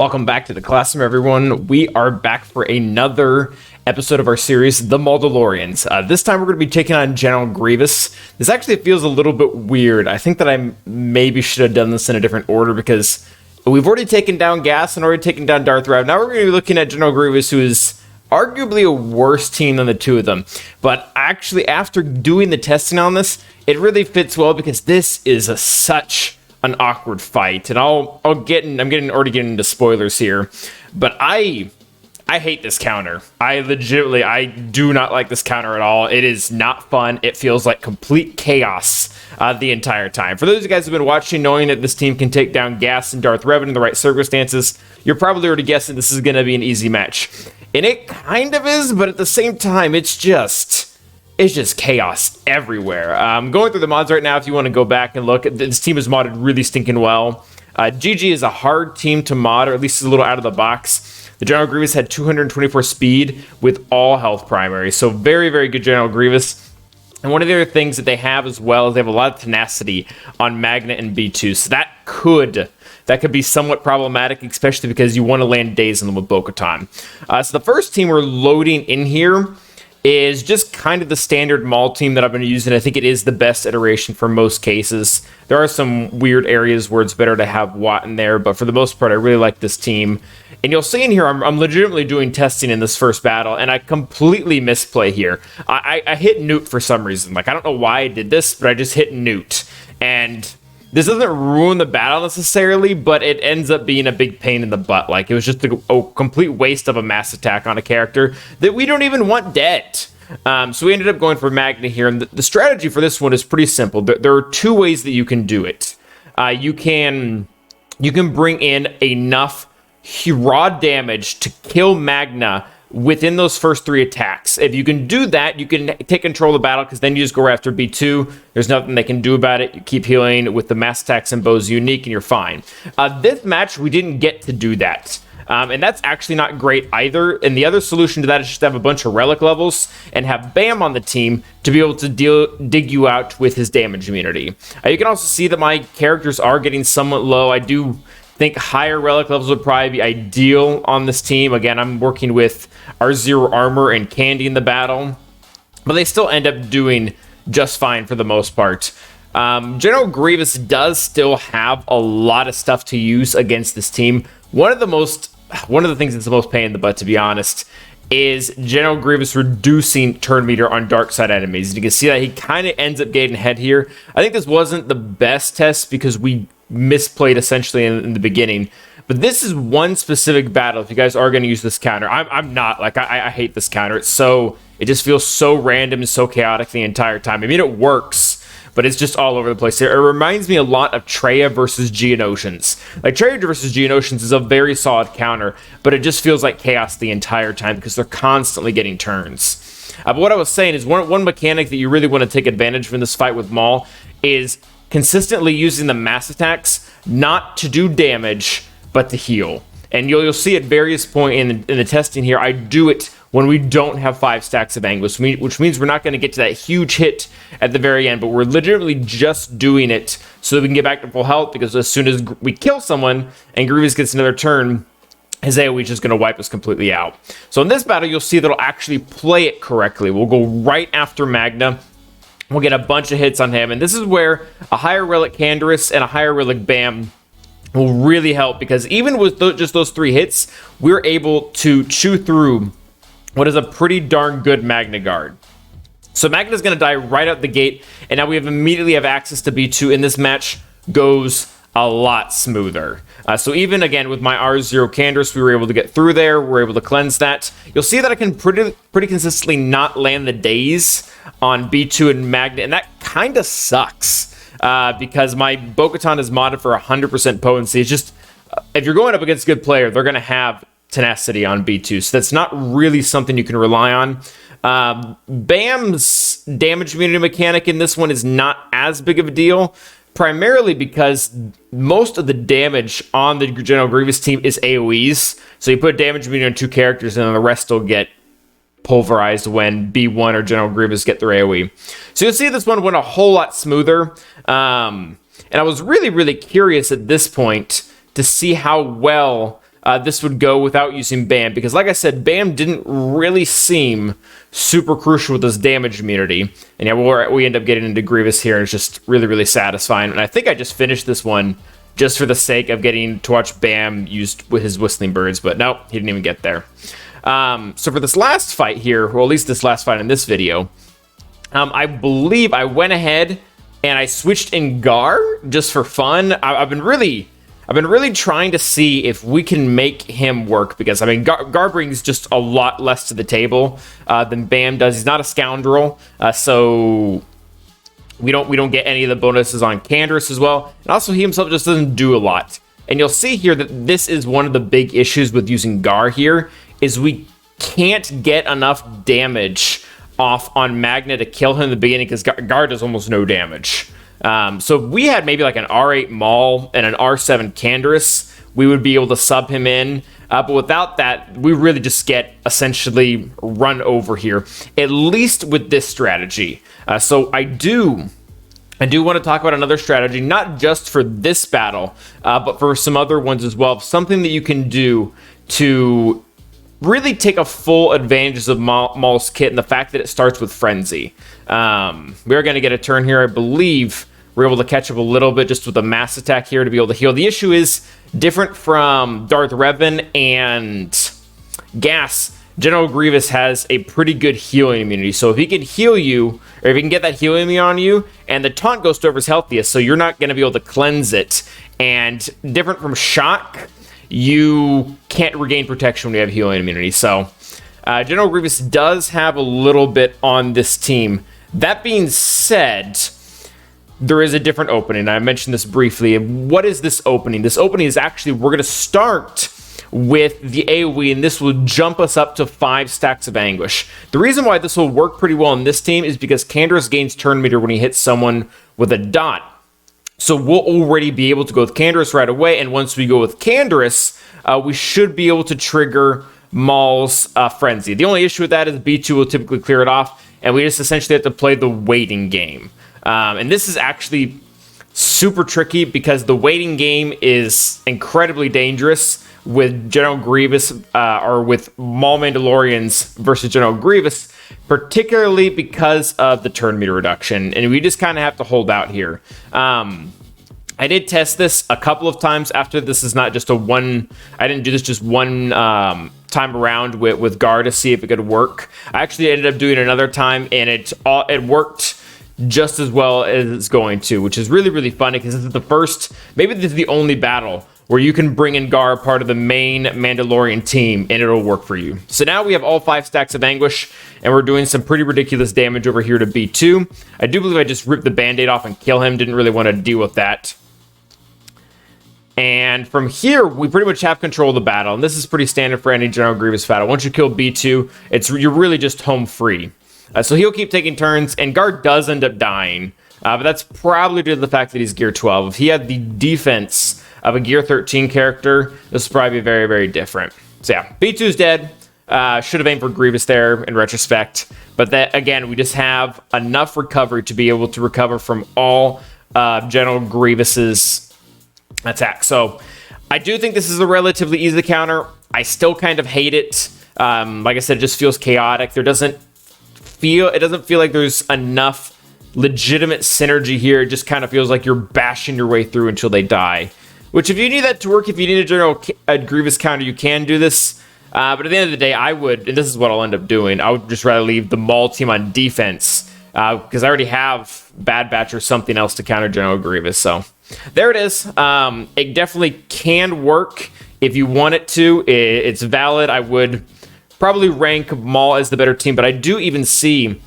Welcome back to the classroom, everyone. We are back for another episode of our series, The Mauldalorians. This time we're going to be taking on General Grievous. This actually feels a little bit weird. I think that I maybe should have done this in a different order because we've already taken down Gas and already taken down Darth Rev. Now we're going to be looking at General Grievous, who is arguably a worse team than the two of them. But actually, after doing the testing on this, it really fits well because this is such an awkward fight, and I'm already getting into spoilers here, but I hate this counter. I do not like this counter at all. It is not fun. It feels like complete chaos the entire time. For those of you guys who've been watching, knowing that this team can take down Gas and Darth Revan in the right circumstances, you're probably already guessing this is going to be an easy match, and it kind of is, but at the same time, it's just chaos everywhere. Going through the mods right now, if you want to go back and look, this team is modded really stinking well. GG is a hard team to mod, or at least a little out of the box. The General Grievous had 224 speed with all health primaries, so very, very good General Grievous. And one of the other things that they have as well is they have a lot of tenacity on Magna and B2, so that could be somewhat problematic, especially because you want to land days on them with Bo-Katan. So the first team we're loading in here is just kind of the standard Maul team that I've been using. I think it is the best iteration for most cases. There are some weird areas where it's better to have Watt in there, but for the most part, I really like this team. And you'll see in here, I'm legitimately doing testing in this first battle, and I completely misplay here. I hit Newt for some reason. Like, I don't know why I did this, but I just hit Newt. And this doesn't ruin the battle necessarily, but it ends up being a big pain in the butt. Like, it was just a complete waste of a mass attack on a character that we don't even want dead. So we ended up going for Magna here, and the strategy for this one is pretty simple. There are two ways that you can do it. You can bring in enough raw damage to kill Magna within those first three attacks. If you can do that, you can take control of the battle, because then you just go after B2. There's nothing they can do about it. You keep healing with the mass attacks and bows unique, and you're fine. This match, we didn't get to do that. And that's actually not great either. And the other solution to that is just to have a bunch of relic levels and have Bam on the team to be able to dig you out with his damage immunity. You can also see that my characters are getting somewhat low. I do think higher relic levels would probably be ideal on this team. Again, I'm working with our Zero Armor and Candy in the battle, but they still end up doing just fine for the most part. General Grievous does still have a lot of stuff to use against this team. One of the things that's the most pain in the butt, to be honest, is General Grievous reducing turn meter on dark side enemies. You can see that he kind of ends up getting ahead here. I think this wasn't the best test because we misplayed essentially in the beginning, but this is one specific battle. If you guys are going to use this counter, I'm not. Like, I hate this counter. It just feels so random and so chaotic the entire time. I mean, it works, but it's just all over the place. It reminds me a lot of Traya versus Geonosians. Like, Traya versus Geonosians is a very solid counter, but it just feels like chaos the entire time because they're constantly getting turns. But what I was saying is one mechanic that you really want to take advantage of in this fight with Maul is consistently using the mass attacks, not to do damage, but to heal. And you'll see at various points in the testing here, I do it when we don't have 5 stacks of Anguish, which means we're not going to get to that huge hit at the very end, but we're legitimately just doing it so that we can get back to full health, because as soon as we kill someone and Grievous gets another turn, his AoE is just going to wipe us completely out. So in this battle, you'll see that it'll actually play it correctly. We'll go right after Magna. We'll get a bunch of hits on him, and this is where a higher relic Canderous and a higher relic Bam will really help, because even with just those 3 hits, we're able to chew through what is a pretty darn good Magna Guard. So Magna's going to die right out the gate, and now we immediately have access to B2, and this match goes a lot smoother. So even again with my R0 Canderous, we were able to get through there. We're able to cleanse that. You'll see that I can pretty consistently not land the days on B2 and Magna, and that kind of sucks because my Bo-Katan is modded for 100% potency. It's just, if you're going up against a good player, they're going to have tenacity on B2, so that's not really something you can rely on. Bam's damage immunity mechanic in this one is not as big of a deal, primarily because most of the damage on the General Grievous team is AoEs. So you put damage immunity on 2 characters, and then the rest will get pulverized when B1 or General Grievous get their AoE. So you'll see this one went a whole lot smoother. And I was really, really curious at this point to see how well this would go without using Bam, because like I said, Bam didn't really seem super crucial with his damage immunity. And yeah, we end up getting into Grievous here, and it's just really, really satisfying. And I think I just finished this one just for the sake of getting to watch Bam used with his Whistling Birds, but nope, he didn't even get there. So for this last fight here, or at least this last fight in this video, I believe I went ahead and I switched in Gar just for fun. I've been really trying to see if we can make him work, because I mean Gar brings just a lot less to the table than Bam does. He's not a scoundrel, so we don't get any of the bonuses on Canderous as well, and also he himself just doesn't do a lot. And you'll see here that this is one of the big issues with using Gar here, is we can't get enough damage off on Magna to kill him in the beginning, because Gar does almost no damage. So if we had maybe like an R8 Maul and an R7 Canderous, we would be able to sub him in. But without that, we really just get essentially run over here, at least with this strategy. So I do want to talk about another strategy, not just for this battle, but for some other ones as well. Something that you can do to really take a full advantage of Maul's kit, and the fact that it starts with Frenzy. We're going to get a turn here. I believe we're able to catch up a little bit just with a mass attack here to be able to heal. The issue is different from Darth Revan and Gas. General Grievous has a pretty good healing immunity, so if he can heal you, or if he can get that healing immunity on you, and the taunt goes to whoever's healthiest, so you're not going to be able to cleanse it. And different from Shock, you can't regain protection when you have healing immunity. So General Grievous does have a little bit on this team. That being said, there is a different opening. I mentioned this briefly. What is this opening? This opening is actually, we're going to start with the AoE, and this will jump us up to 5 stacks of Anguish. The reason why this will work pretty well in this team is because Canderous gains turn meter when he hits someone with a dot. So we'll already be able to go with Canderous right away, and once we go with Canderous, we should be able to trigger Maul's Frenzy. The only issue with that is B2 will typically clear it off, and we just essentially have to play the waiting game. And this is actually super tricky, because the waiting game is incredibly dangerous with General Grievous, or with Maul Mandalorians versus General Grievous, particularly because of the turn meter reduction, and we just kind of have to hold out here. I did test this a couple of times after. This is not just a one, I didn't do this just one time around with Gar to see if it could work. I actually ended up doing it another time, and it worked just as well as it's going to, which is really, really funny, because this is the first, maybe this is the only battle where you can bring in Gar, part of the main Mandalorian team, and it'll work for you. So now we have all 5 stacks of Anguish, and we're doing some pretty ridiculous damage over here to B2. I do believe I just ripped the Band-Aid off and kill him. Didn't really want to deal with that. And from here, we pretty much have control of the battle, and this is pretty standard for any General Grievous battle. Once you kill B2, you're really just home free. So he'll keep taking turns, and Gar does end up dying, but that's probably due to the fact that he's Gear 12. If he had the defense of a Gear 13 character, this would probably be very, very different. So yeah, B2's dead. Should have aimed for Grievous there in retrospect, but that, again, we just have enough recovery to be able to recover from all General Grievous's attack. So I do think this is a relatively easy counter. I still kind of hate it. Like I said, it just feels chaotic. It doesn't feel like there's enough legitimate synergy here. It just kind of feels like you're bashing your way through until they die. Which, if you need that to work, if you need a General Grievous counter, you can do this. But at the end of the day, I would, and this is what I'll end up doing, I would just rather leave the Maul team on defense, because I already have Bad Batch or something else to counter General Grievous. So there it is. It definitely can work if you want it to. It's valid. I would probably rank Maul as the better team, but I do even see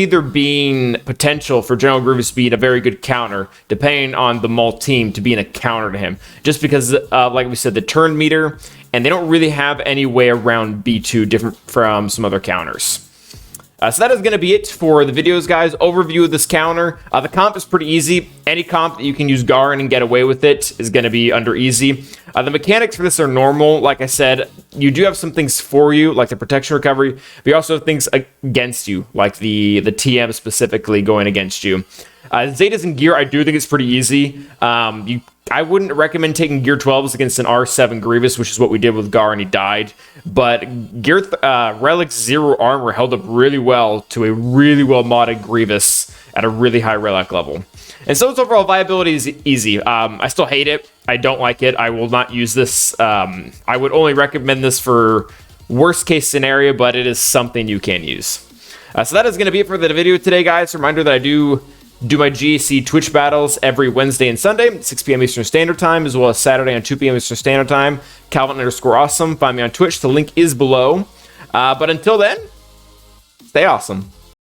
there being potential for General Grievous being a very good counter, depending on the Maul team, to being a counter to him. Just because, like we said, the turn meter, and they don't really have any way around B2 different from some other counters. So that is going to be it for the videos, guys. Overview of this counter. The comp is pretty easy. Any comp that you can use Gar in and get away with it is going to be under easy. The mechanics for this are normal. Like I said, you do have some things for you, like the protection recovery, but you also have things against you, like the TM specifically going against you. Zetas and Gear, I do think it's pretty easy. I wouldn't recommend taking Gear 12s against an R7 Grievous, which is what we did with Gar, and he died. But Gear Relic 0 Armor held up really well to a really well modded Grievous at a really high Relic level. And so its overall viability is easy. I still hate it. I don't like it. I will not use this. I would only recommend this for worst case scenario, but it is something you can use. So that is going to be it for the video today, guys. Reminder that I do my GAC Twitch battles every Wednesday and Sunday, 6 p.m. Eastern Standard Time, as well as Saturday on 2 p.m. Eastern Standard Time. Calvin_awesome. Find me on Twitch. The link is below. But until then, stay awesome.